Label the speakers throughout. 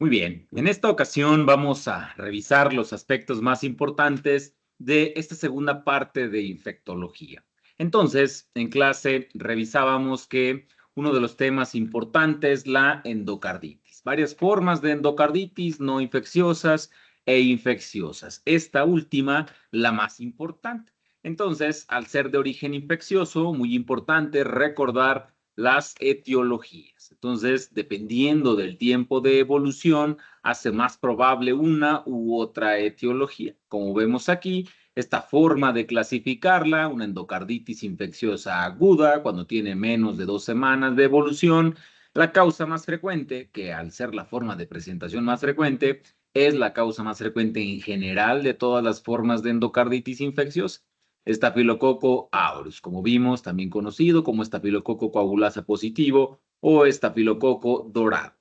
Speaker 1: Muy bien, en esta ocasión vamos a revisar los aspectos más importantes de esta segunda parte de infectología. Entonces, en clase revisábamos que uno de los temas importantes, la endocarditis. Varias formas de endocarditis no infecciosas e infecciosas. Esta última, la más importante. Entonces, al ser de origen infeccioso, muy importante recordar las etiologías. Entonces, dependiendo del tiempo de evolución, hace más probable una u otra etiología. Como vemos aquí, esta forma de clasificarla, una endocarditis infecciosa aguda, cuando tiene menos de 2 semanas de evolución, la causa más frecuente, que al ser la forma de presentación más frecuente, es la causa más frecuente en general de todas las formas de endocarditis infecciosa. Estafilococo aureus, como vimos, también conocido como estafilococo coagulasa positivo o estafilococo dorado.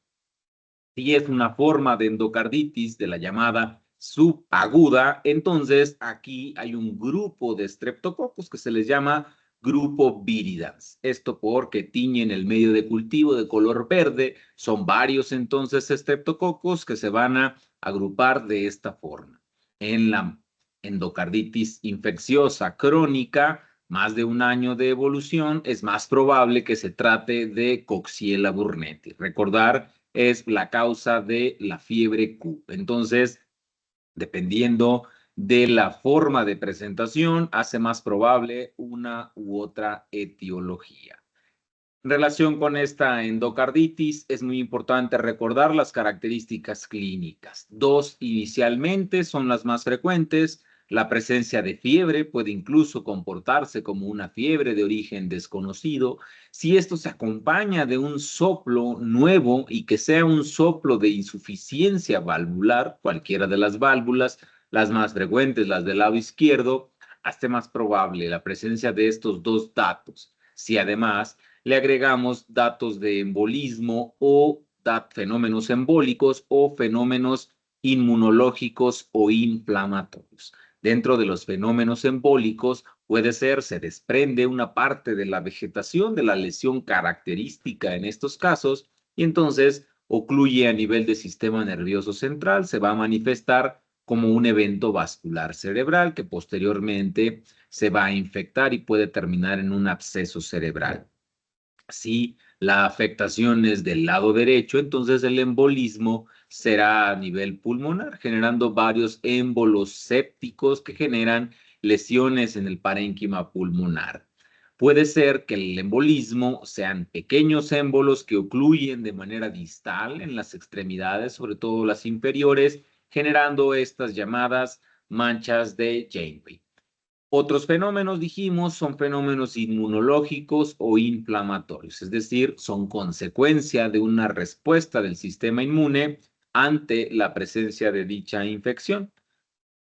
Speaker 1: Si es una forma de endocarditis de la llamada subaguda, entonces aquí hay un grupo de streptococos que se les llama grupo viridans. Esto porque tiñen el medio de cultivo de color verde. Son varios entonces streptococos que se van a agrupar de esta forma. En la endocarditis infecciosa crónica, más de un año de evolución, es más probable que se trate de Coxiella burnetii. Recordar, es la causa de la fiebre Q. Entonces, dependiendo de la forma de presentación, hace más probable una u otra etiología. En relación con esta endocarditis, es muy importante recordar las características clínicas. Dos inicialmente son las más frecuentes. La presencia de fiebre puede incluso comportarse como una fiebre de origen desconocido. Si esto se acompaña de un soplo nuevo y que sea un soplo de insuficiencia valvular, cualquiera de las válvulas, las más frecuentes, las del lado izquierdo, hace más probable la presencia de estos dos datos. Si además le agregamos datos de embolismo o fenómenos embólicos o fenómenos inmunológicos o inflamatorios. Dentro de los fenómenos embólicos puede ser, se desprende una parte de la vegetación de la lesión característica en estos casos y entonces ocluye a nivel del sistema nervioso central, se va a manifestar como un evento vascular cerebral que posteriormente se va a infectar y puede terminar en un absceso cerebral. Si la afectación es del lado derecho, entonces el embolismo será a nivel pulmonar, generando varios émbolos sépticos que generan lesiones en el parénquima pulmonar. Puede ser que el embolismo sean pequeños émbolos que ocluyen de manera distal en las extremidades, sobre todo las inferiores, generando estas llamadas manchas de Janeway. Otros fenómenos, dijimos, son fenómenos inmunológicos o inflamatorios, es decir, son consecuencia de una respuesta del sistema inmune ante la presencia de dicha infección.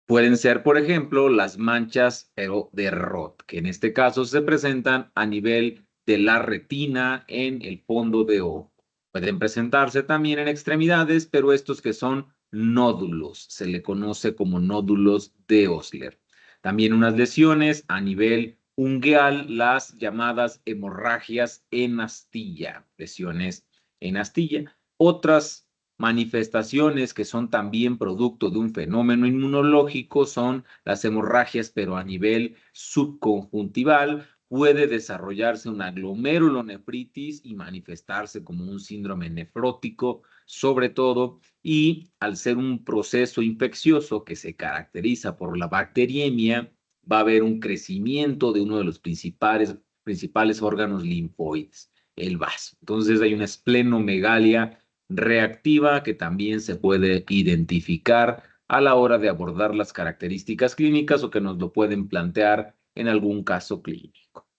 Speaker 1: Pueden ser, por ejemplo, las manchas de Roth, que en este caso se presentan a nivel de la retina en el fondo de ojo. Pueden presentarse también en extremidades, pero estos que son nódulos, se le conoce como nódulos de Osler. También unas lesiones a nivel ungueal, las llamadas hemorragias en astilla, lesiones en astilla. Otras manifestaciones que son también producto de un fenómeno inmunológico son las hemorragias, pero a nivel subconjuntival puede desarrollarse una glomerulonefritis y manifestarse como un síndrome nefrótico, sobre todo, y al ser un proceso infeccioso que se caracteriza por la bacteriemia, va a haber un crecimiento de uno de los principales órganos linfoides, el vaso. Entonces hay una esplenomegalia reactiva que también se puede identificar a la hora de abordar las características clínicas o que nos lo pueden plantear en algún caso clínico.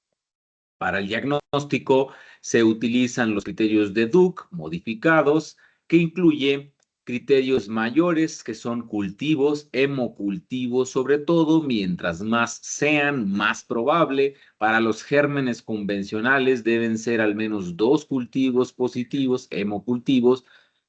Speaker 1: Para el diagnóstico se utilizan los criterios de Duke modificados, que incluye criterios mayores que son cultivos, hemocultivos, sobre todo mientras más sean, más probable. Para los gérmenes convencionales deben ser al menos 2 cultivos positivos, hemocultivos,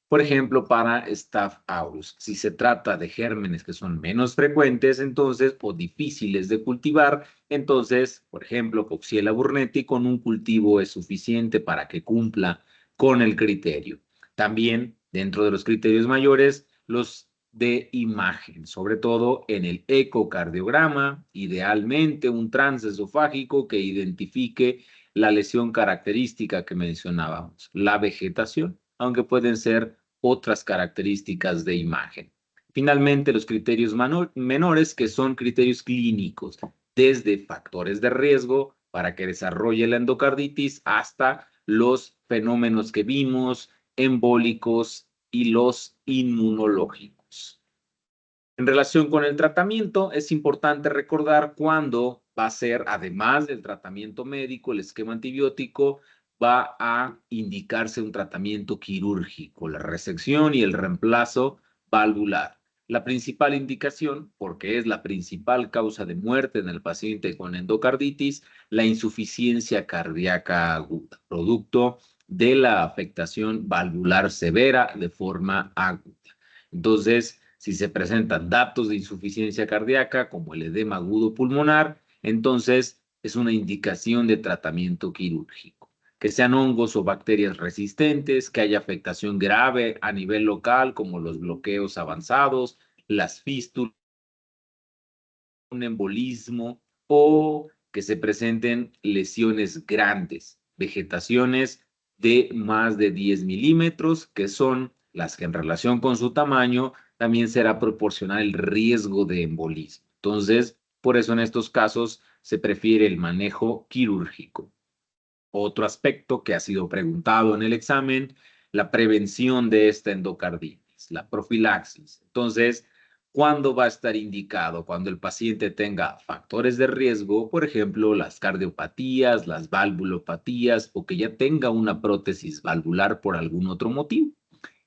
Speaker 1: por ejemplo, para Staph aureus. Si se trata de gérmenes que son menos frecuentes, entonces, o difíciles de cultivar, entonces, por ejemplo, Coxiella burnetii con un cultivo es suficiente para que cumpla con el criterio. También Dentro de los criterios mayores, los de imagen, sobre todo en el ecocardiograma, idealmente un transesofágico que identifique la lesión característica que mencionábamos, la vegetación, aunque pueden ser otras características de imagen. Finalmente, los criterios menores, que son criterios clínicos, desde factores de riesgo para que desarrolle la endocarditis hasta los fenómenos que vimos, embólicos y los inmunológicos. En relación con el tratamiento, es importante recordar cuándo va a ser, además del tratamiento médico, el esquema antibiótico, va a indicarse un tratamiento quirúrgico, la resección y el reemplazo valvular. La principal indicación, porque es la principal causa de muerte en el paciente con endocarditis, la insuficiencia cardíaca aguda, producto de la afectación valvular severa de forma aguda. Entonces, si se presentan datos de insuficiencia cardíaca, como el edema agudo pulmonar, entonces es una indicación de tratamiento quirúrgico. Que sean hongos o bacterias resistentes, que haya afectación grave a nivel local, como los bloqueos avanzados, las fístulas, un embolismo o que se presenten lesiones grandes, vegetaciones de más de 10 milímetros, que son las que en relación con su tamaño también será proporcional el riesgo de embolismo. Entonces, por eso en estos casos se prefiere el manejo quirúrgico. Otro aspecto que ha sido preguntado en el examen, la prevención de esta endocarditis, la profilaxis. Entonces, ¿cuándo va a estar indicado? Cuando el paciente tenga factores de riesgo, por ejemplo, las cardiopatías, las valvulopatías o que ya tenga una prótesis valvular por algún otro motivo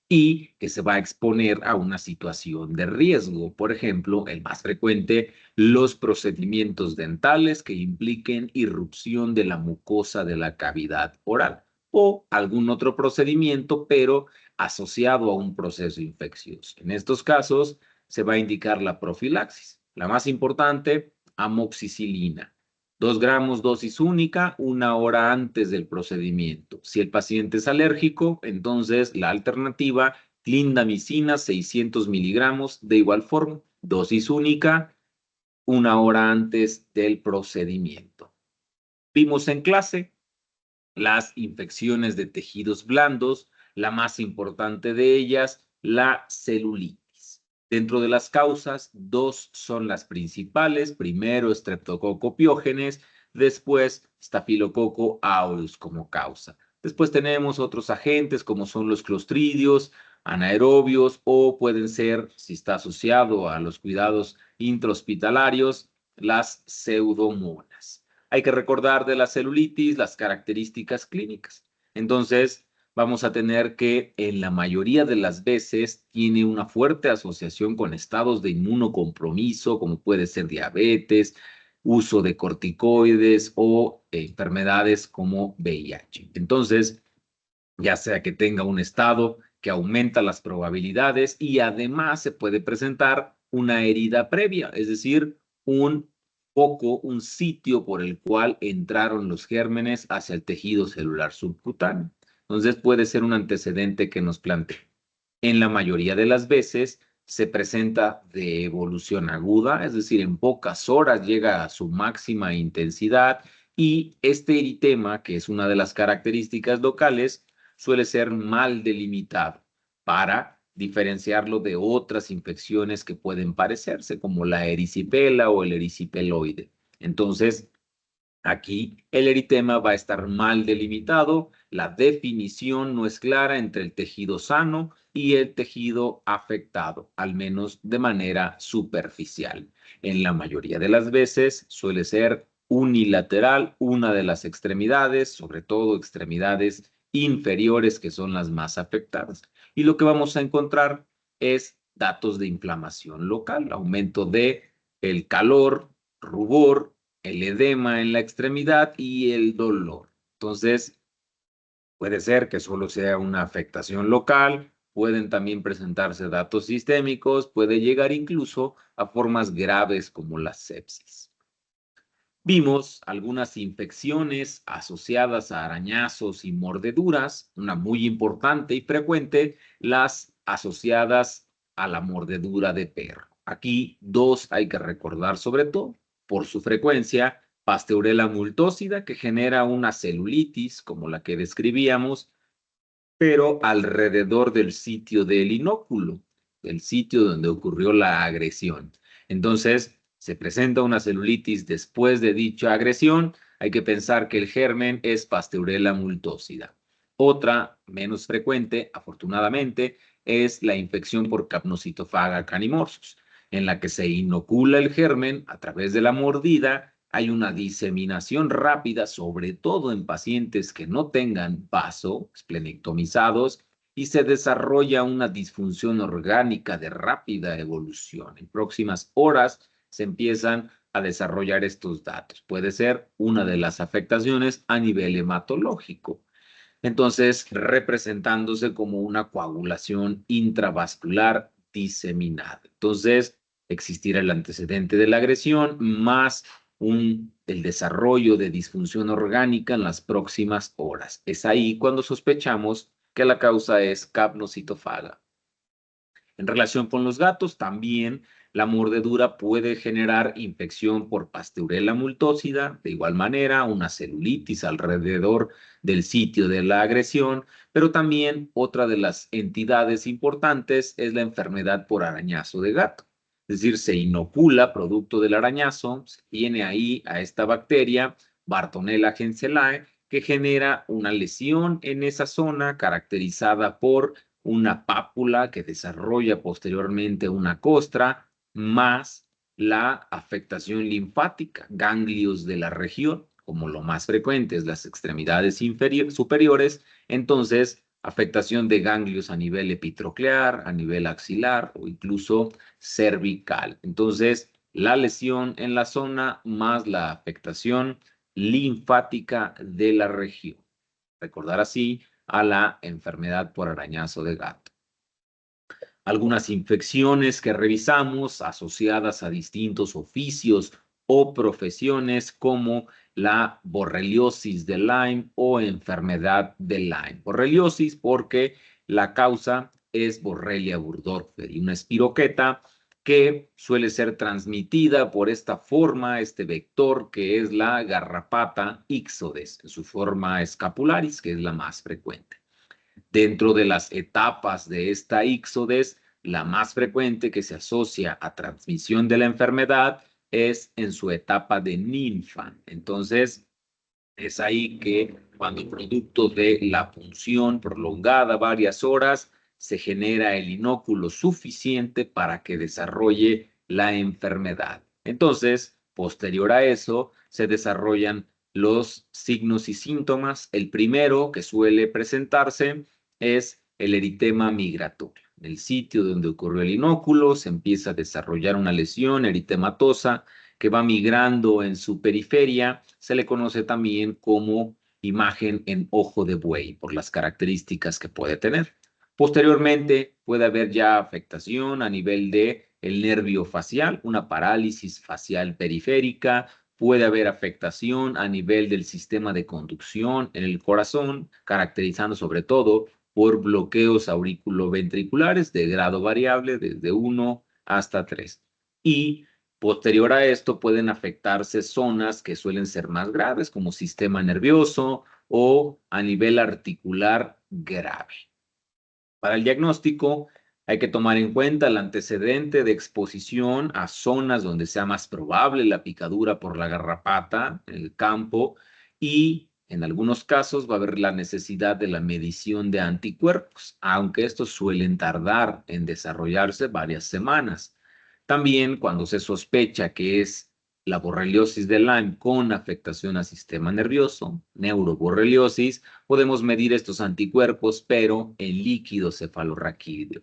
Speaker 1: y que se va a exponer a una situación de riesgo. Por ejemplo, el más frecuente, los procedimientos dentales que impliquen irrupción de la mucosa de la cavidad oral o algún otro procedimiento, pero asociado a un proceso infeccioso. En estos casos, se va a indicar la profilaxis. La más importante, amoxicilina. 2 gramos dosis única, 1 hora antes del procedimiento. Si el paciente es alérgico, entonces la alternativa, clindamicina, 600 miligramos, de igual forma, dosis única, 1 hora antes del procedimiento. Vimos en clase las infecciones de tejidos blandos, la más importante de ellas, la celulitis. Dentro de las causas, 2 son las principales. Primero, Streptococcus pyogenes, después Staphylococcus aureus como causa. Después tenemos otros agentes como son los clostridios, anaerobios o pueden ser, si está asociado a los cuidados intrahospitalarios, las pseudomonas. Hay que recordar de la celulitis las características clínicas. Entonces, vamos a tener que en la mayoría de las veces tiene una fuerte asociación con estados de inmunocompromiso, como puede ser diabetes, uso de corticoides o enfermedades como VIH. Entonces, ya sea que tenga un estado que aumenta las probabilidades y además se puede presentar una herida previa, es decir, un foco, un sitio por el cual entraron los gérmenes hacia el tejido celular subcutáneo. Entonces puede ser un antecedente que nos plantee. En la mayoría de las veces se presenta de evolución aguda, es decir, en pocas horas llega a su máxima intensidad y este eritema, que es una de las características locales, suele ser mal delimitado para diferenciarlo de otras infecciones que pueden parecerse, como la erisipela o el erisipeloide. Entonces, aquí el eritema va a estar mal delimitado, la definición no es clara entre el tejido sano y el tejido afectado, al menos de manera superficial. En la mayoría de las veces suele ser unilateral una de las extremidades, sobre todo extremidades inferiores que son las más afectadas. Y lo que vamos a encontrar es datos de inflamación local, aumento de el calor, rubor, el edema en la extremidad y el dolor. Entonces, puede ser que solo sea una afectación local, pueden también presentarse datos sistémicos, puede llegar incluso a formas graves como la sepsis. Vimos algunas infecciones asociadas a arañazos y mordeduras, una muy importante y frecuente, las asociadas a la mordedura de perro. Aquí dos hay que recordar sobre todo, por su frecuencia, Pasteurella multósida, que genera una celulitis como la que describíamos, pero alrededor del sitio del inóculo, del sitio donde ocurrió la agresión. Entonces, se presenta una celulitis después de dicha agresión, hay que pensar que el germen es Pasteurella multósida. Otra, menos frecuente, afortunadamente, es la infección por Capnocitofaga canimorsus, en la que se inocula el germen a través de la mordida. Hay una diseminación rápida, sobre todo en pacientes que no tengan vaso, esplenectomizados, y se desarrolla una disfunción orgánica de rápida evolución. En próximas horas se empiezan a desarrollar estos datos. Puede ser una de las afectaciones a nivel hematológico. Entonces, representándose como una coagulación intravascular diseminada. Entonces, existirá el antecedente de la agresión más el desarrollo de disfunción orgánica en las próximas horas. Es ahí cuando sospechamos que la causa es capnocitofaga. En relación con los gatos, también la mordedura puede generar infección por Pasteurella multósida, de igual manera una celulitis alrededor del sitio de la agresión, pero también otra de las entidades importantes es la enfermedad por arañazo de gato. Es decir, se inocula producto del arañazo, se tiene ahí a esta bacteria, Bartonella henselae, que genera una lesión en esa zona caracterizada por una pápula que desarrolla posteriormente una costra, más la afectación linfática, ganglios de la región, como lo más frecuente es las extremidades superiores, entonces afectación de ganglios a nivel epitroclear, a nivel axilar o incluso cervical. Entonces, la lesión en la zona más la afectación linfática de la región. Recordar así a la enfermedad por arañazo de gato. Algunas infecciones que revisamos asociadas a distintos oficios o profesiones como la borreliosis de Lyme o enfermedad de Lyme. Borreliosis porque la causa es Borrelia burgdorferi, una espiroqueta que suele ser transmitida por esta forma, este vector que es la garrapata ixodes, en su forma scapularis, que es la más frecuente. Dentro de las etapas de esta ixodes, la más frecuente que se asocia a transmisión de la enfermedad es en su etapa de ninfa. Entonces, es ahí que cuando producto de la punción prolongada varias horas, se genera el inóculo suficiente para que desarrolle la enfermedad. Entonces, posterior a eso, se desarrollan los signos y síntomas. El primero que suele presentarse es el eritema migratorio. En el sitio donde ocurrió el inóculo se empieza a desarrollar una lesión eritematosa que va migrando en su periferia. Se le conoce también como imagen en ojo de buey por las características que puede tener. Posteriormente puede haber ya afectación a nivel de el nervio facial, una parálisis facial periférica, puede haber afectación a nivel del sistema de conducción en el corazón, caracterizando sobre todo por bloqueos auriculoventriculares de grado variable desde 1 hasta 3. Y posterior a esto pueden afectarse zonas que suelen ser más graves, como sistema nervioso o a nivel articular grave. Para el diagnóstico hay que tomar en cuenta el antecedente de exposición a zonas donde sea más probable la picadura por la garrapata en el campo y en algunos casos va a haber la necesidad de la medición de anticuerpos, aunque estos suelen tardar en desarrollarse varias semanas. También cuando se sospecha que es la borreliosis de Lyme con afectación al sistema nervioso, neuroborreliosis, podemos medir estos anticuerpos, pero en líquido cefalorraquídeo.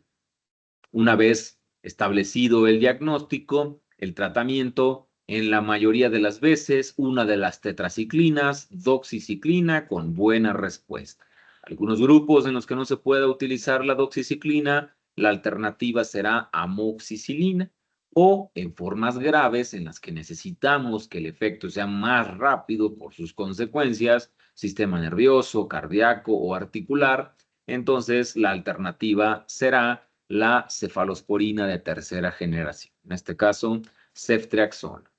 Speaker 1: Una vez establecido el diagnóstico, el tratamiento, en la mayoría de las veces, una de las tetraciclinas, doxiciclina, con buena respuesta. Algunos grupos en los que no se pueda utilizar la doxiciclina, la alternativa será amoxicilina o en formas graves en las que necesitamos que el efecto sea más rápido por sus consecuencias, sistema nervioso, cardíaco o articular, entonces la alternativa será la cefalosporina de tercera generación, en este caso, ceftriaxona.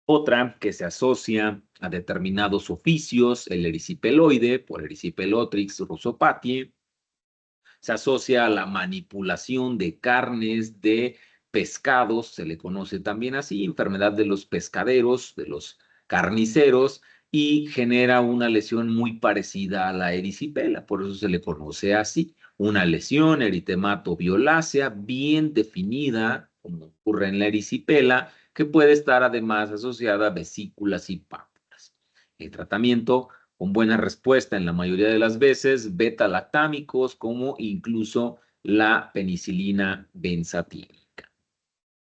Speaker 1: Otra que se asocia a determinados oficios, el erisipeloide, por Erysipelotrix russopatiae, se asocia a la manipulación de carnes de pescados, se le conoce también así, enfermedad de los pescaderos, de los carniceros, y genera una lesión muy parecida a la erisipela, por eso se le conoce así, una lesión eritemato-violácea bien definida, como ocurre en la erisipela, que puede estar además asociada a vesículas y pápulas. El tratamiento con buena respuesta en la mayoría de las veces, beta-lactámicos como incluso la penicilina benzatínica.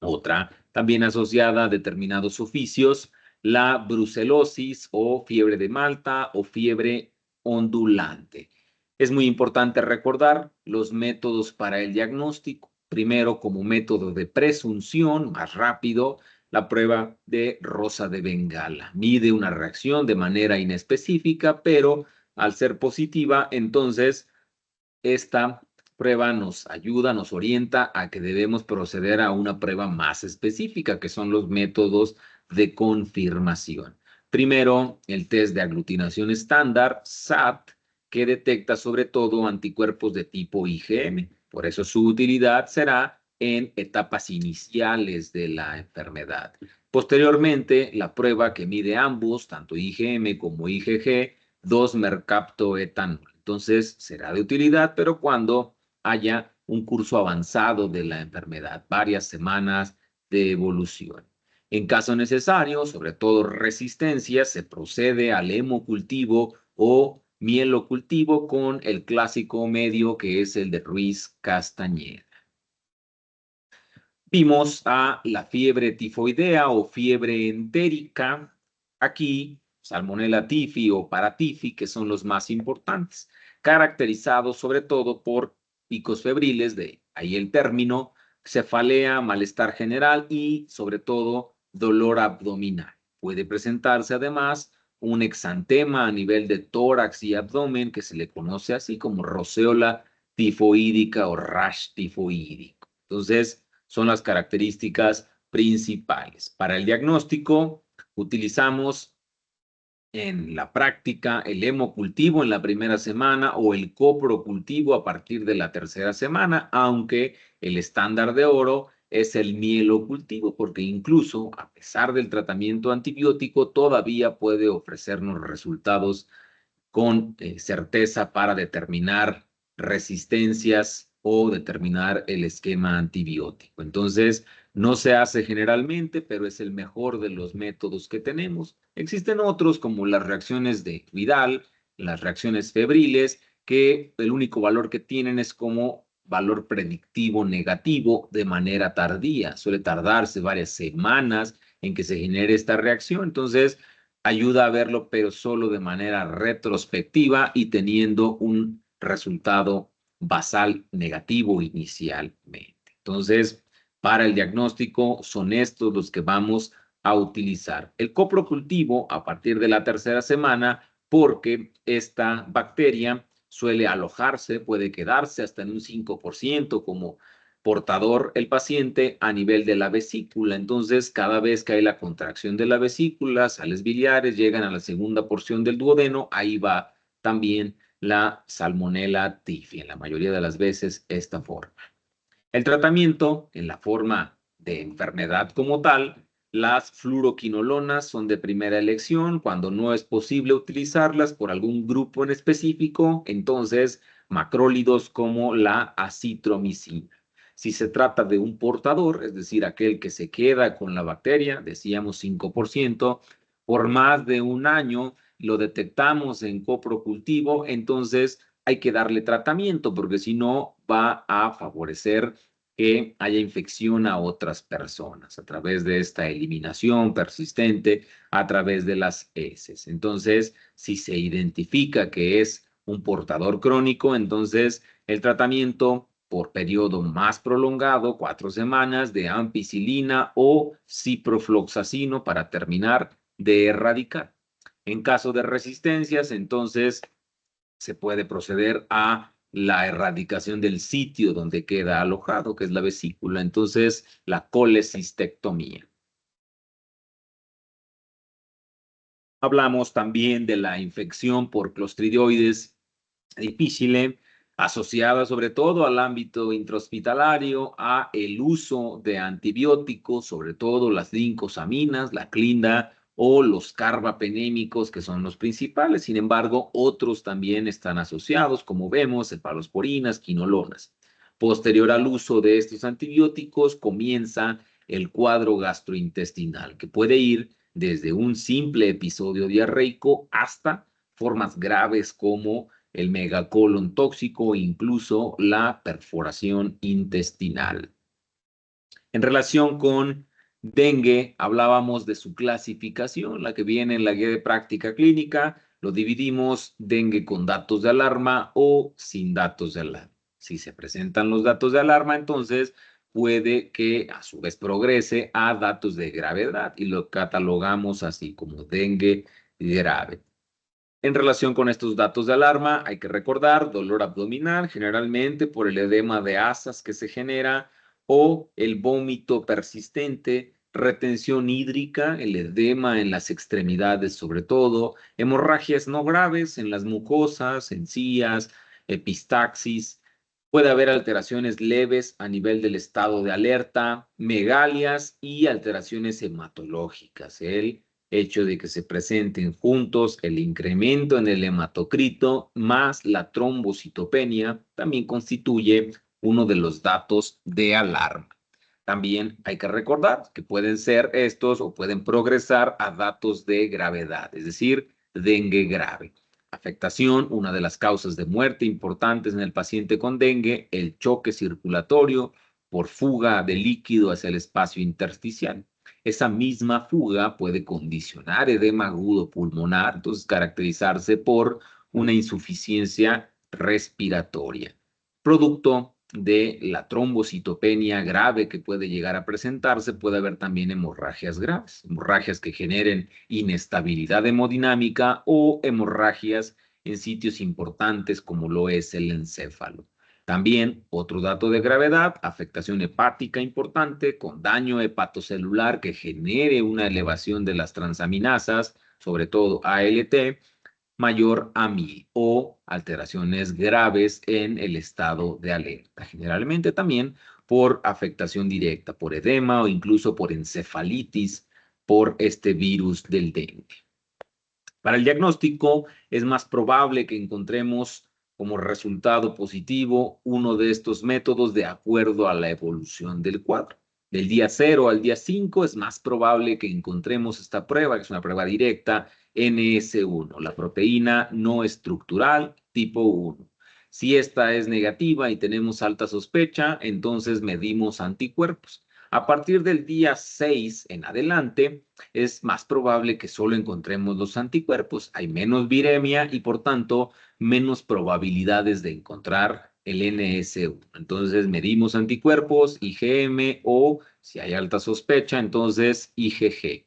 Speaker 1: Otra, también asociada a determinados oficios, la brucelosis o fiebre de Malta o fiebre ondulante. Es muy importante recordar los métodos para el diagnóstico. Primero, como método de presunción, más rápido, la prueba de Rosa de Bengala. Mide una reacción de manera inespecífica, pero al ser positiva, entonces esta prueba nos ayuda, nos orienta a que debemos proceder a una prueba más específica, que son los métodos de confirmación. Primero, el test de aglutinación estándar, SAT, que detecta sobre todo anticuerpos de tipo IgM. Por eso su utilidad será en etapas iniciales de la enfermedad. Posteriormente, la prueba que mide ambos, tanto IgM como IgG, 2-mercaptoetanol. Entonces, será de utilidad, pero cuando haya un curso avanzado de la enfermedad, varias semanas de evolución. En caso necesario, sobre todo resistencia, se procede al hemocultivo o mielocultivo con el clásico medio que es el de Ruiz Castañeda. Vimos a la fiebre tifoidea o fiebre entérica. Aquí, Salmonella tifi o Paratifi, que son los más importantes, caracterizados sobre todo por picos febriles, de ahí el término, cefalea, malestar general y sobre todo dolor abdominal. Puede presentarse además un exantema a nivel de tórax y abdomen que se le conoce así como roceola tifoídica o rash tifoídico. Entonces, son las características principales. Para el diagnóstico, utilizamos en la práctica el hemocultivo en la primera semana o el coprocultivo a partir de la tercera semana, aunque el estándar de oro es el mielocultivo, porque incluso a pesar del tratamiento antibiótico, todavía puede ofrecernos resultados con certeza para determinar resistencias o determinar el esquema antibiótico. Entonces, no se hace generalmente, pero es el mejor de los métodos que tenemos. Existen otros como las reacciones de Vidal, las reacciones febriles, que el único valor que tienen es como valor predictivo negativo de manera tardía. Suele tardarse varias semanas en que se genere esta reacción. Entonces, ayuda a verlo, pero solo de manera retrospectiva y teniendo un resultado basal negativo inicialmente. Entonces, para el diagnóstico son estos los que vamos a utilizar. El coprocultivo a partir de la tercera semana, porque esta bacteria suele alojarse, puede quedarse hasta en un 5% como portador el paciente a nivel de la vesícula. Entonces, cada vez que hay la contracción de la vesícula, sales biliares llegan a la segunda porción del duodeno, ahí va también la Salmonella tifi, en la mayoría de las veces esta forma. El tratamiento en la forma de enfermedad como tal, las fluoroquinolonas son de primera elección. Cuando no es posible utilizarlas por algún grupo en específico, entonces macrólidos como la acitromicina. Si se trata de un portador, es decir, aquel que se queda con la bacteria, decíamos 5%, por más de un año lo detectamos en coprocultivo, entonces hay que darle tratamiento porque si no va a favorecer que haya infección a otras personas a través de esta eliminación persistente a través de las heces. Entonces, si se identifica que es un portador crónico, entonces el tratamiento por periodo más prolongado, 4 semanas, de ampicilina o ciprofloxacino para terminar de erradicar. En caso de resistencias, entonces se puede proceder a la erradicación del sitio donde queda alojado, que es la vesícula, entonces la colecistectomía. Hablamos también de la infección por Clostridioides difficile, asociada sobre todo al ámbito intrahospitalario, a el uso de antibióticos, sobre todo las lincosaminas, la clinda o los carbapenémicos, que son los principales. Sin embargo, otros también están asociados, como vemos, cefalosporinas, quinolonas. Posterior al uso de estos antibióticos, comienza el cuadro gastrointestinal, que puede ir desde un simple episodio diarreico hasta formas graves como el megacolon tóxico e incluso la perforación intestinal. En relación con dengue, hablábamos de su clasificación, la que viene en la guía de práctica clínica. Lo dividimos dengue con datos de alarma o sin datos de alarma. Si se presentan los datos de alarma, entonces puede que a su vez progrese a datos de gravedad y lo catalogamos así como dengue grave. En relación con estos datos de alarma, hay que recordar dolor abdominal, generalmente por el edema de asas que se genera o el vómito persistente, retención hídrica, el edema en las extremidades sobre todo, hemorragias no graves en las mucosas, encías, epistaxis. Puede haber alteraciones leves a nivel del estado de alerta, megalias y alteraciones hematológicas. El hecho de que se presenten juntos el incremento en el hematocrito más la trombocitopenia también constituye uno de los datos de alarma. También hay que recordar que pueden ser estos o pueden progresar a datos de gravedad, es decir, dengue grave. Afectación, una de las causas de muerte importantes en el paciente con dengue, el choque circulatorio por fuga de líquido hacia el espacio intersticial. Esa misma fuga puede condicionar edema agudo pulmonar, entonces caracterizarse por una insuficiencia respiratoria, producto de la trombocitopenia grave que puede llegar a presentarse. Puede haber también hemorragias graves, hemorragias que generen inestabilidad hemodinámica o hemorragias en sitios importantes como lo es el encéfalo. También otro dato de gravedad, afectación hepática importante con daño hepatocelular que genere una elevación de las transaminasas, sobre todo ALT, mayor a 1000 o alteraciones graves en el estado de alerta, generalmente también por afectación directa, por edema o incluso por encefalitis por este virus del dengue. Para el diagnóstico es más probable que encontremos como resultado positivo uno de estos métodos de acuerdo a la evolución del cuadro. Del día 0 al día 5 es más probable que encontremos esta prueba, que es una prueba directa, NS1, la proteína no estructural tipo 1. Si esta es negativa y tenemos alta sospecha, entonces medimos anticuerpos. A partir del día 6 en adelante, es más probable que solo encontremos los anticuerpos. Hay menos viremia y, por tanto, menos probabilidades de encontrar el NS1. Entonces, medimos anticuerpos, IgM o, si hay alta sospecha, entonces IgG.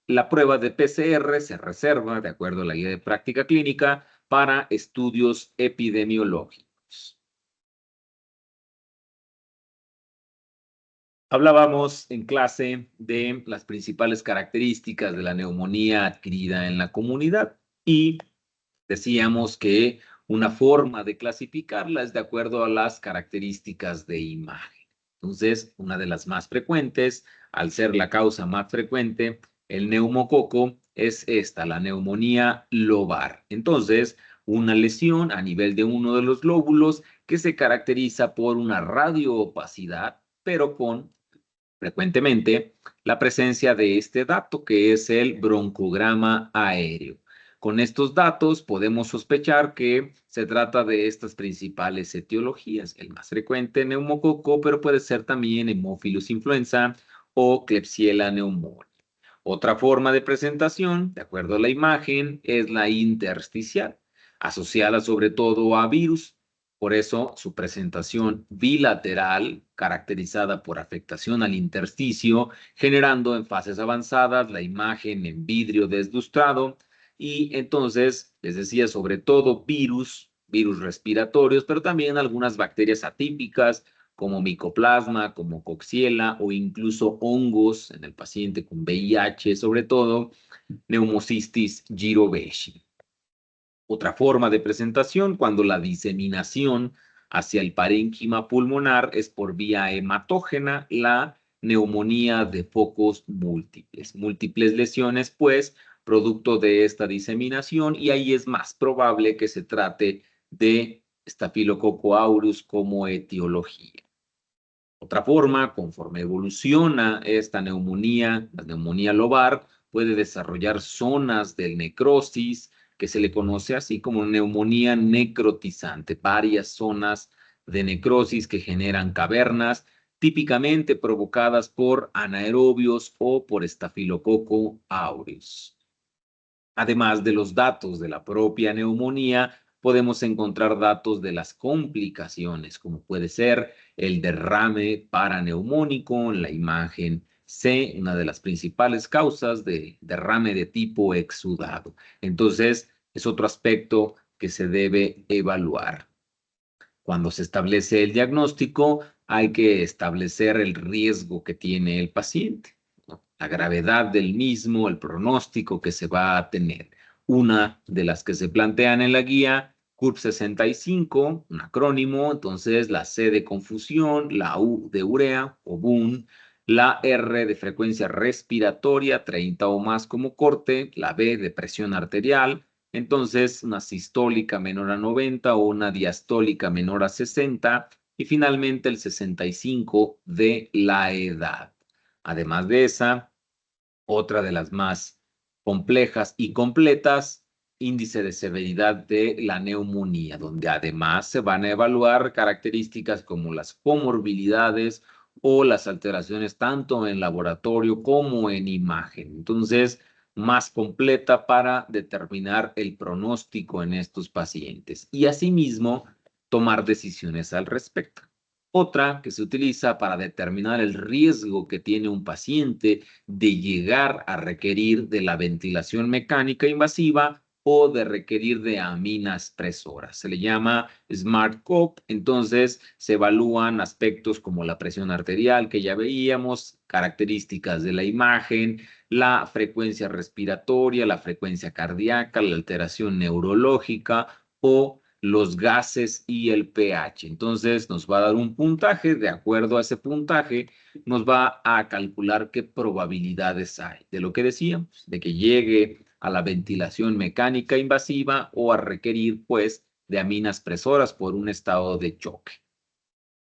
Speaker 1: La prueba de PCR se reserva, de acuerdo a la guía de práctica clínica, para estudios epidemiológicos. Hablábamos en clase de las principales características de la neumonía adquirida en la comunidad y decíamos que una forma de clasificarla es de acuerdo a las características de imagen. Entonces, una de las más frecuentes, al ser la causa más frecuente, el neumococo, es esta, la neumonía lobar. Entonces, una lesión a nivel de uno de los lóbulos que se caracteriza por una radioopacidad, pero con frecuentemente la presencia de este dato que es el broncograma aéreo. Con estos datos podemos sospechar que se trata de estas principales etiologías. El más frecuente neumococo, pero puede ser también Haemophilus influenza o Klebsiella pneumoniae. Otra forma de presentación, de acuerdo a la imagen, es la intersticial, asociada sobre todo a virus Por eso, su presentación bilateral, caracterizada por afectación al intersticio, generando en fases avanzadas la imagen en vidrio deslustrado. Y entonces, les decía, sobre todo virus respiratorios, pero también algunas bacterias atípicas como micoplasma, como Coxiella o incluso hongos en el paciente con VIH, sobre todo Pneumocystis jirovecii. Otra forma de presentación, cuando la diseminación hacia el parénquima pulmonar es por vía hematógena, la neumonía de focos múltiples. Múltiples lesiones, pues, producto de esta diseminación, y ahí es más probable que se trate de Staphylococcus aureus como etiología. Otra forma, conforme evoluciona esta neumonía, la neumonía lobar, puede desarrollar zonas de necrosis, que se le conoce así como neumonía necrotizante, varias zonas de necrosis que generan cavernas, típicamente provocadas por anaerobios o por Staphylococcus aureus. Además de los datos de la propia neumonía, podemos encontrar datos de las complicaciones, como puede ser el derrame paraneumónico en la imagen C, una de las principales causas de derrame de tipo exudado. Entonces, es otro aspecto que se debe evaluar. Cuando se establece el diagnóstico, hay que establecer el riesgo que tiene el paciente, ¿no? La gravedad del mismo, el pronóstico que se va a tener. Una de las que se plantean en la guía, CURB-65, un acrónimo, entonces la C de confusión, la U de urea o BUN, la R de frecuencia respiratoria, 30 o más como corte, la B de presión arterial, entonces una sistólica menor a 90 o una diastólica menor a 60 y finalmente el 65 de la edad. Además de esa, otra de las más complejas y completas, índice de severidad de la neumonía, donde además se van a evaluar características como las comorbilidades o las alteraciones tanto en laboratorio como en imagen. Entonces, más completa para determinar el pronóstico en estos pacientes y asimismo tomar decisiones al respecto. Otra que se utiliza para determinar el riesgo que tiene un paciente de llegar a requerir de la ventilación mecánica invasiva o de requerir de aminas presoras. Se le llama SMART-CoV. Entonces, se evalúan aspectos como la presión arterial que ya veíamos, características de la imagen, la frecuencia respiratoria, la frecuencia cardíaca, la alteración neurológica o los gases y el pH. Entonces, nos va a dar un puntaje. De acuerdo a ese puntaje, nos va a calcular qué probabilidades hay de lo que decíamos, de que llegue a la ventilación mecánica invasiva o a requerir, pues, de aminas presoras por un estado de choque.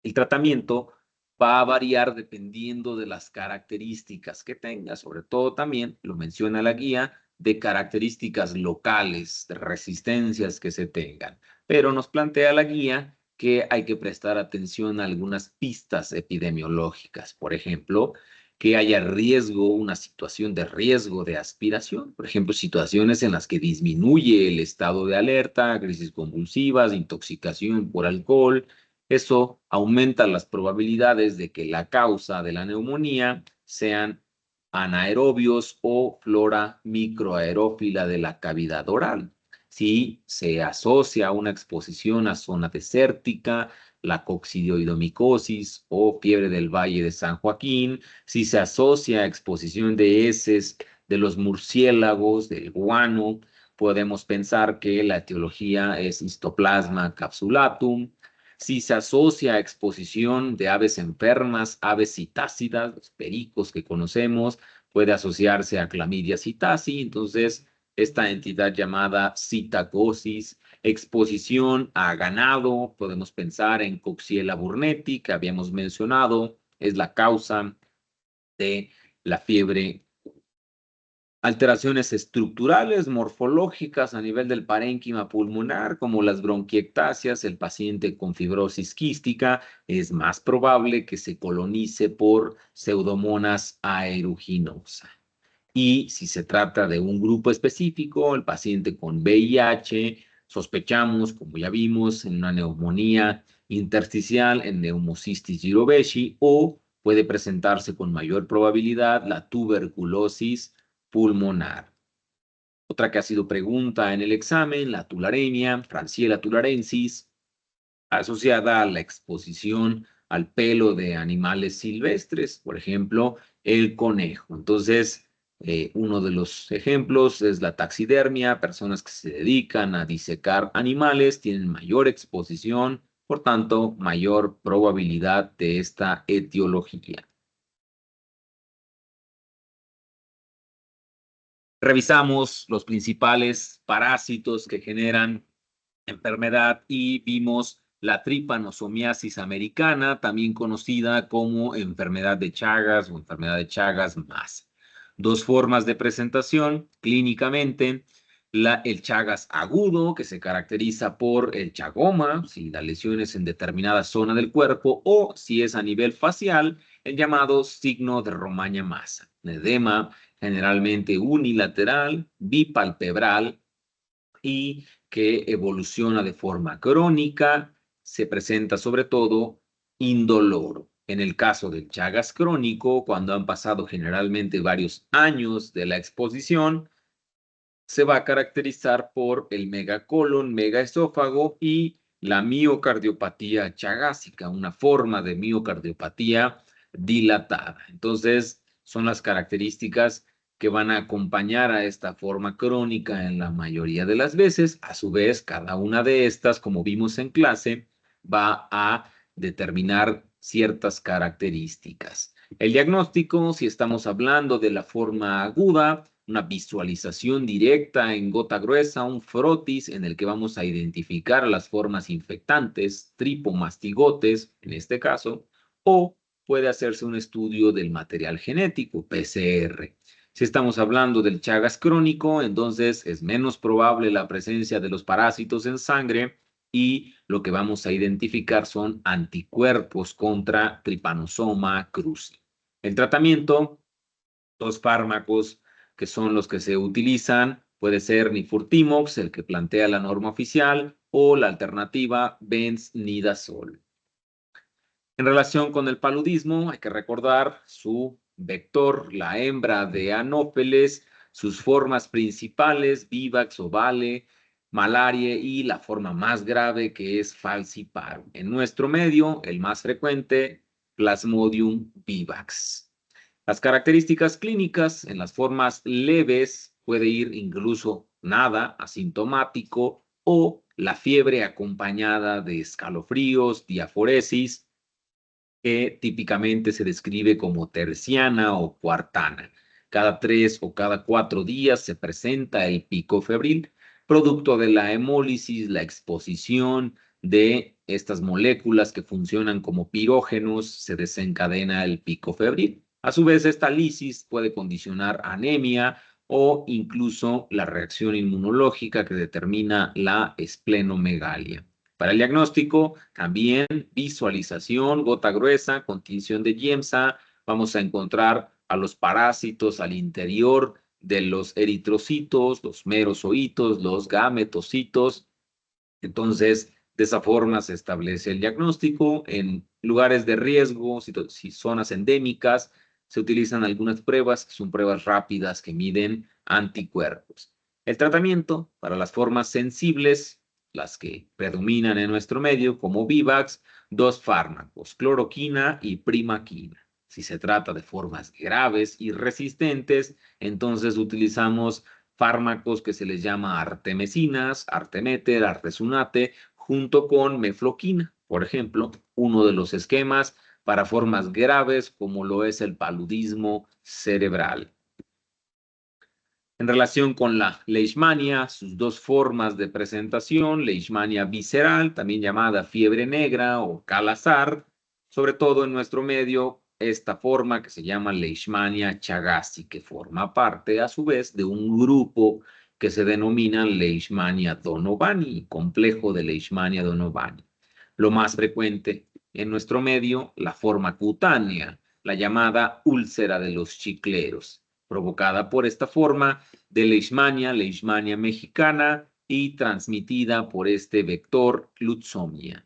Speaker 1: El tratamiento va a variar dependiendo de las características que tenga, sobre todo también, lo menciona la guía, de características locales, de resistencias que se tengan. Pero nos plantea la guía que hay que prestar atención a algunas pistas epidemiológicas. Por ejemplo, que haya riesgo, una situación de riesgo de aspiración. Por ejemplo, situaciones en las que disminuye el estado de alerta, crisis convulsivas, intoxicación por alcohol. Eso aumenta las probabilidades de que la causa de la neumonía sean anaerobios o flora microaerófila de la cavidad oral. Si se asocia a una exposición a zona desértica, la coccidioidomicosis o fiebre del Valle de San Joaquín, si se asocia a exposición de heces de los murciélagos, del guano, podemos pensar que la etiología es Histoplasma capsulatum. Si se asocia a exposición de aves enfermas, aves citácidas, los pericos que conocemos, puede asociarse a Clamidia citasi. Entonces, esta entidad llamada citacosis, exposición a ganado, podemos pensar en Coxiella burnetii, que habíamos mencionado, es la causa de la fiebre. Alteraciones estructurales, morfológicas a nivel del parénquima pulmonar, como las bronquiectasias, el paciente con fibrosis quística, es más probable que se colonice por Pseudomonas aeruginosa. Y si se trata de un grupo específico, el paciente con VIH, sospechamos, como ya vimos, en una neumonía intersticial, en neumocistis girovesci, o puede presentarse con mayor probabilidad la tuberculosis pulmonar. Otra que ha sido pregunta en el examen, la tularemia, Francisella tularensis, asociada a la exposición al pelo de animales silvestres, por ejemplo, el conejo. Entonces, uno de los ejemplos es la taxidermia. Personas que se dedican a disecar animales tienen mayor exposición, por tanto, mayor probabilidad de esta etiología. Revisamos los principales parásitos que generan enfermedad y vimos la tripanosomiasis americana, también conocida como enfermedad de Chagas o enfermedad de Chagas más. Dos formas de presentación clínicamente. El Chagas agudo, que se caracteriza por el chagoma, si la lesión es en determinada zona del cuerpo, o si es a nivel facial, el llamado signo de Romaña masa. Edema generalmente unilateral, bipalpebral, y que evoluciona de forma crónica, se presenta sobre todo indoloro. En el caso del Chagas crónico, cuando han pasado generalmente varios años de la exposición, se va a caracterizar por el megacolon, megaesófago y la miocardiopatía chagásica, una forma de miocardiopatía dilatada. Entonces, son las características que van a acompañar a esta forma crónica en la mayoría de las veces. A su vez, cada una de estas, como vimos en clase, va a determinar ciertas características. El diagnóstico, si estamos hablando de la forma aguda, una visualización directa en gota gruesa, un frotis en el que vamos a identificar las formas infectantes, tripomastigotes en este caso, o puede hacerse un estudio del material genético, PCR. Si estamos hablando del Chagas crónico, entonces es menos probable la presencia de los parásitos en sangre y lo que vamos a identificar son anticuerpos contra Trypanosoma cruzi. El tratamiento, dos fármacos que son los que se utilizan, puede ser nifurtimox, el que plantea la norma oficial, o la alternativa benznidazol. En relación con el paludismo, hay que recordar su vector, la hembra de Anopheles, sus formas principales, vivax, ovale, malaria y la forma más grave que es falciparum. En nuestro medio, el más frecuente, Plasmodium vivax. Las características clínicas en las formas leves puede ir incluso nada, asintomático, o la fiebre acompañada de escalofríos, diaforesis, que típicamente se describe como terciana o cuartana. Cada 3 o cada 4 días se presenta el pico febril, producto de la hemólisis, la exposición de estas moléculas que funcionan como pirógenos, se desencadena el pico febril. A su vez, esta lisis puede condicionar anemia o incluso la reacción inmunológica que determina la esplenomegalia. Para el diagnóstico, también visualización, gota gruesa, con tinción de Giemsa. Vamos a encontrar a los parásitos al interior de los eritrocitos, los merozoitos, los gametocitos. Entonces, de esa forma se establece el diagnóstico. En lugares de riesgo, si zonas endémicas, se utilizan algunas pruebas, que son pruebas rápidas que miden anticuerpos. El tratamiento para las formas sensibles, las que predominan en nuestro medio, como Vivax, dos fármacos, cloroquina y primaquina. Si se trata de formas graves y resistentes, entonces utilizamos fármacos que se les llama artemesinas, artemeter, artesunate, junto con mefloquina, por ejemplo, uno de los esquemas para formas graves como lo es el paludismo cerebral. En relación con la leishmania, sus dos formas de presentación, leishmania visceral, también llamada fiebre negra o calazar, sobre todo en nuestro medio, esta forma que se llama leishmania chagassi, que forma parte a su vez de un grupo que se denomina leishmania donovani, complejo de leishmania donovani. Lo más frecuente en nuestro medio, la forma cutánea, la llamada úlcera de los chicleros, provocada por esta forma de leishmania, leishmania mexicana, y transmitida por este vector Lutzomia.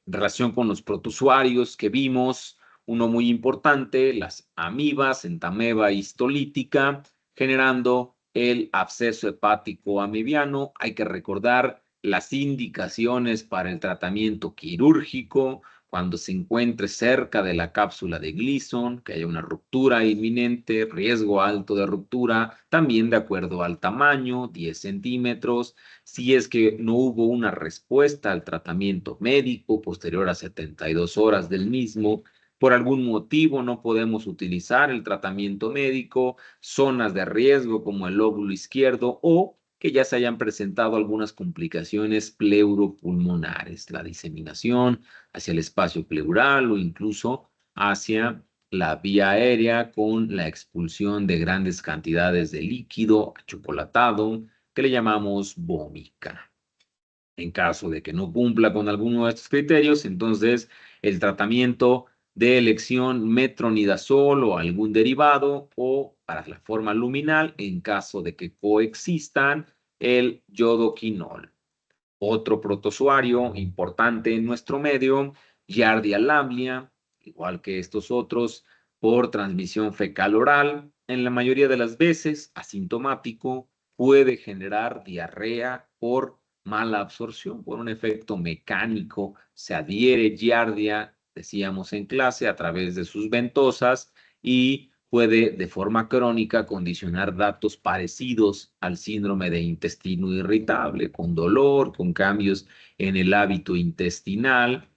Speaker 1: En relación con los protozoarios que vimos, uno muy importante, las amibas, entameba histolítica, generando el absceso hepático amibiano. Hay que recordar las indicaciones para el tratamiento quirúrgico, cuando se encuentre cerca de la cápsula de Gleason, que haya una ruptura inminente, riesgo alto de ruptura, también de acuerdo al tamaño, 10 centímetros. Si es que no hubo una respuesta al tratamiento médico posterior a 72 horas del mismo, por algún motivo no podemos utilizar el tratamiento médico, zonas de riesgo como el lóbulo izquierdo o que ya se hayan presentado algunas complicaciones pleuropulmonares, la diseminación hacia el espacio pleural o incluso hacia la vía aérea con la expulsión de grandes cantidades de líquido achocolatado que le llamamos vómica. En caso de que no cumpla con alguno de estos criterios, entonces el tratamiento de elección metronidazol o algún derivado o para la forma luminal en caso de que coexistan el yodoquinol. Otro protozoario importante en nuestro medio, Giardia lamblia, igual que estos otros, por transmisión fecal oral, en la mayoría de las veces asintomático, puede generar diarrea por mala absorción, por un efecto mecánico. Se adhiere Giardia, decíamos en clase, a través de sus ventosas y puede de forma crónica condicionar datos parecidos al síndrome de intestino irritable, con dolor, con cambios en el hábito intestinal.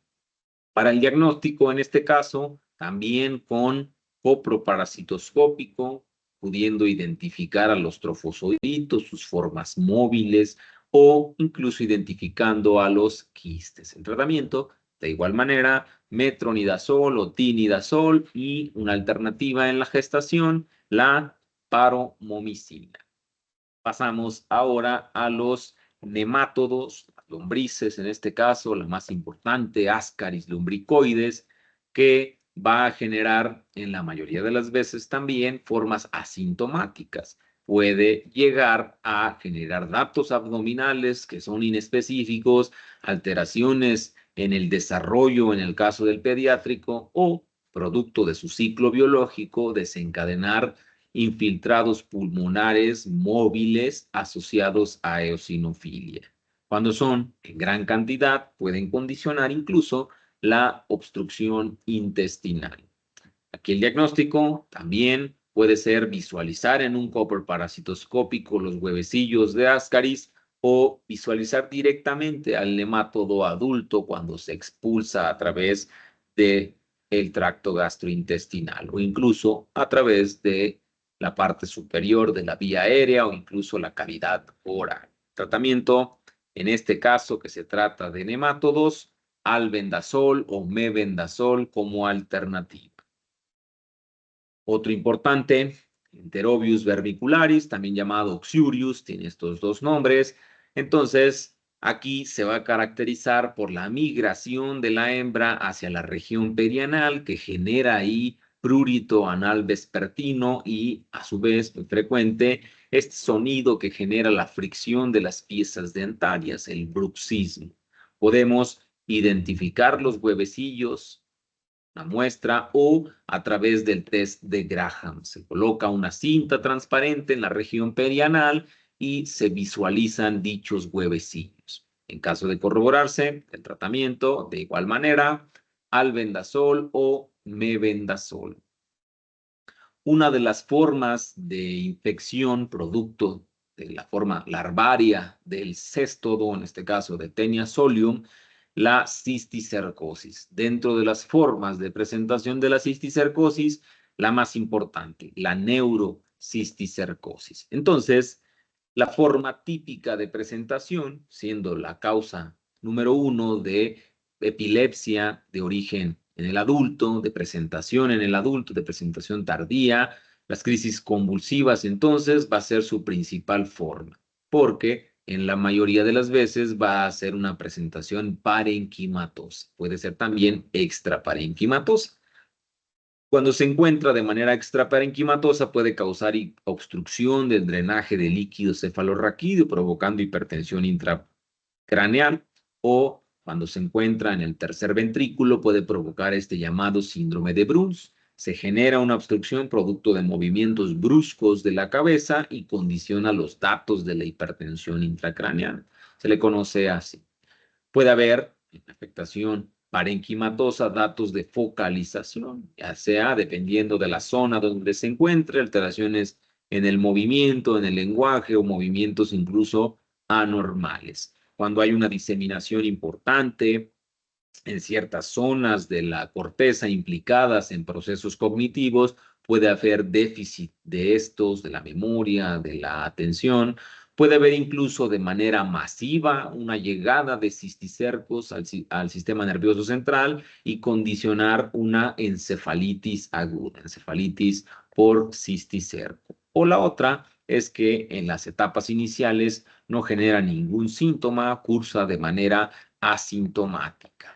Speaker 1: Para el diagnóstico, en este caso, también con coproparasitoscópico, pudiendo identificar a los trofozoiditos, sus formas móviles o incluso identificando a los quistes. El tratamiento, de igual manera, metronidazol o tinidazol y una alternativa en la gestación, la paromomicina. Pasamos ahora a los nemátodos, las lombrices, en este caso, la más importante, Ascaris lumbricoides, que va a generar en la mayoría de las veces también formas asintomáticas. Puede llegar a generar datos abdominales que son inespecíficos, alteraciones en el desarrollo en el caso del pediátrico o, producto de su ciclo biológico, desencadenar infiltrados pulmonares móviles asociados a eosinofilia. Cuando son en gran cantidad, pueden condicionar incluso la obstrucción intestinal. Aquí el diagnóstico también puede ser visualizar en un coproparasitoscópico los huevecillos de Ascaris o visualizar directamente al nemátodo adulto cuando se expulsa a través del tracto gastrointestinal o incluso a través de la parte superior de la vía aérea o incluso la cavidad oral. Tratamiento, en este caso que se trata de nemátodos, albendazol o mebendazol como alternativa. Otro importante, Enterobius verbicularis, también llamado Oxyurius, tiene estos dos nombres. Entonces, aquí se va a caracterizar por la migración de la hembra hacia la región perianal que genera ahí prurito anal vespertino y, a su vez, muy frecuente, este sonido que genera la fricción de las piezas dentarias, el bruxismo. Podemos identificar los huevecillos, una muestra o a través del test de Graham. Se coloca una cinta transparente en la región perianal y se visualizan dichos huevecillos. En caso de corroborarse, el tratamiento, de igual manera, albendazol o mebendazol. Una de las formas de infección producto de la forma larvaria del céstodo, en este caso de Taenia solium, la cisticercosis. Dentro de las formas de presentación de la cisticercosis, la más importante, la neurocisticercosis. Entonces, la forma típica de presentación, siendo la causa número 1 de epilepsia de origen en el adulto, de presentación en el adulto, de presentación tardía, las crisis convulsivas, entonces va a ser su principal forma, porque en la mayoría de las veces va a ser una presentación parenquimatosa. Puede ser también extraparenquimatosa. Cuando se encuentra de manera extraparenquimatosa puede causar obstrucción del drenaje de líquido cefalorraquídeo, provocando hipertensión intracraneal, o cuando se encuentra en el tercer ventrículo puede provocar este llamado síndrome de Bruns. Se genera una obstrucción producto de movimientos bruscos de la cabeza y condiciona los datos de la hipertensión intracraneal. Se le conoce así. Puede haber en afectación parenquimatosa datos de focalización, ya sea dependiendo de la zona donde se encuentre, alteraciones en el movimiento, en el lenguaje o movimientos incluso anormales. Cuando hay una diseminación importante en ciertas zonas de la corteza implicadas en procesos cognitivos, puede haber déficit de estos, de la memoria, de la atención. Puede haber incluso de manera masiva una llegada de cisticercos al sistema nervioso central y condicionar una encefalitis aguda, encefalitis por cisticerco. O la otra es que en las etapas iniciales no genera ningún síntoma, cursa de manera asintomática.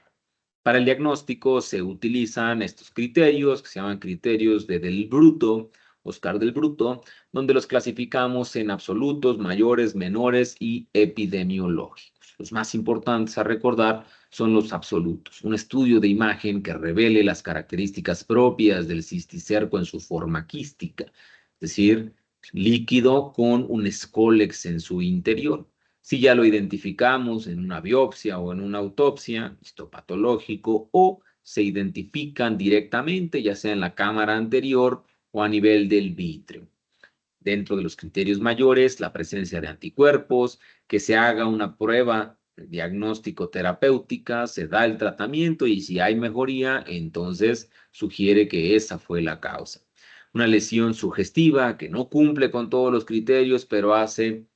Speaker 1: Para el diagnóstico se utilizan estos criterios que se llaman criterios de Del Bruto, Oscar Del Bruto, donde los clasificamos en absolutos, mayores, menores y epidemiológicos. Los más importantes a recordar son los absolutos. Un estudio de imagen que revele las características propias del cisticerco en su forma quística, es decir, líquido con un escólex en su interior. Si ya lo identificamos en una biopsia o en una autopsia, histopatológico, o se identifican directamente, ya sea en la cámara anterior o a nivel del vítreo. Dentro de los criterios mayores, la presencia de anticuerpos, que se haga una prueba diagnóstico terapéutica, se da el tratamiento y si hay mejoría, entonces sugiere que esa fue la causa. Una lesión sugestiva que no cumple con todos los criterios, pero hace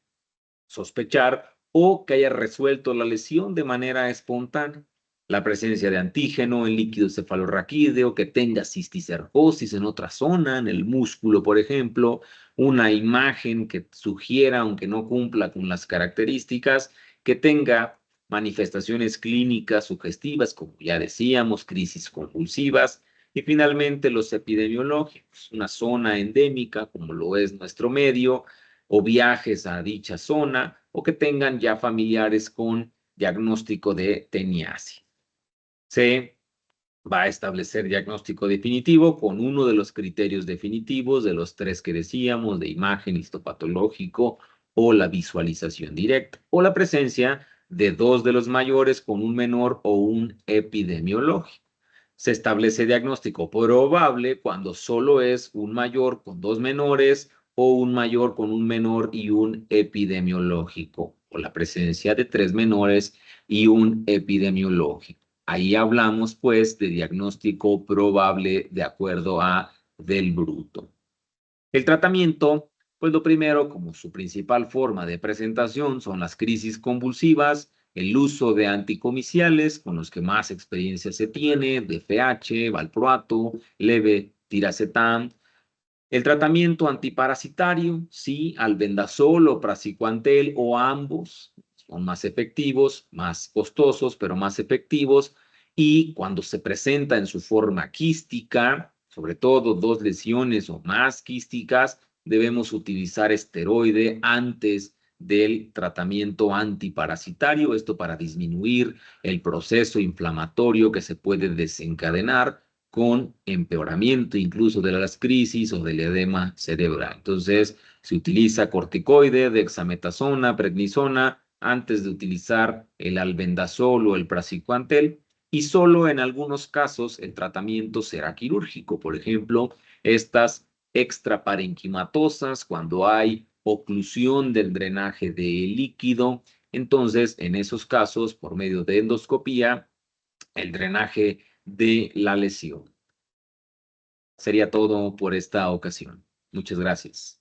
Speaker 1: sospechar o que haya resuelto la lesión de manera espontánea. La presencia de antígeno en líquido cefalorraquídeo, que tenga cisticercosis en otra zona, en el músculo, por ejemplo, una imagen que sugiera, aunque no cumpla con las características, que tenga manifestaciones clínicas sugestivas, como ya decíamos, crisis convulsivas, y finalmente los epidemiológicos, una zona endémica, como lo es nuestro medio, o viajes a dicha zona, o que tengan ya familiares con diagnóstico de teniasis. Se va a establecer diagnóstico definitivo con uno de los criterios definitivos de los tres que decíamos, de imagen, histopatológico o la visualización directa, o la presencia de dos de los mayores con un menor o un epidemiológico. Se establece diagnóstico probable cuando solo es un mayor con dos menores o un mayor con un menor y un epidemiológico, o la presencia de tres menores y un epidemiológico. Ahí hablamos, pues, de diagnóstico probable de acuerdo a Del Bruto. El tratamiento, pues lo primero, como su principal forma de presentación, son las crisis convulsivas, el uso de anticomiciales, con los que más experiencia se tiene, DFH, valproato, levetiracetam. El tratamiento antiparasitario, sí, albendazol o praziquantel o ambos, son más efectivos, más costosos, pero más efectivos. Y cuando se presenta en su forma quística, sobre todo dos lesiones o más quísticas, debemos utilizar esteroide antes del tratamiento antiparasitario, esto para disminuir el proceso inflamatorio que se puede desencadenar con empeoramiento incluso de las crisis o del edema cerebral. Entonces, se utiliza corticoide, dexametasona, prednisona, antes de utilizar el albendazol o el praziquantel, y solo en algunos casos el tratamiento será quirúrgico. Por ejemplo, estas extraparenquimatosas, cuando hay oclusión del drenaje de líquido, entonces en esos casos, por medio de endoscopía, el drenaje de la lesión. Sería todo por esta ocasión. Muchas gracias.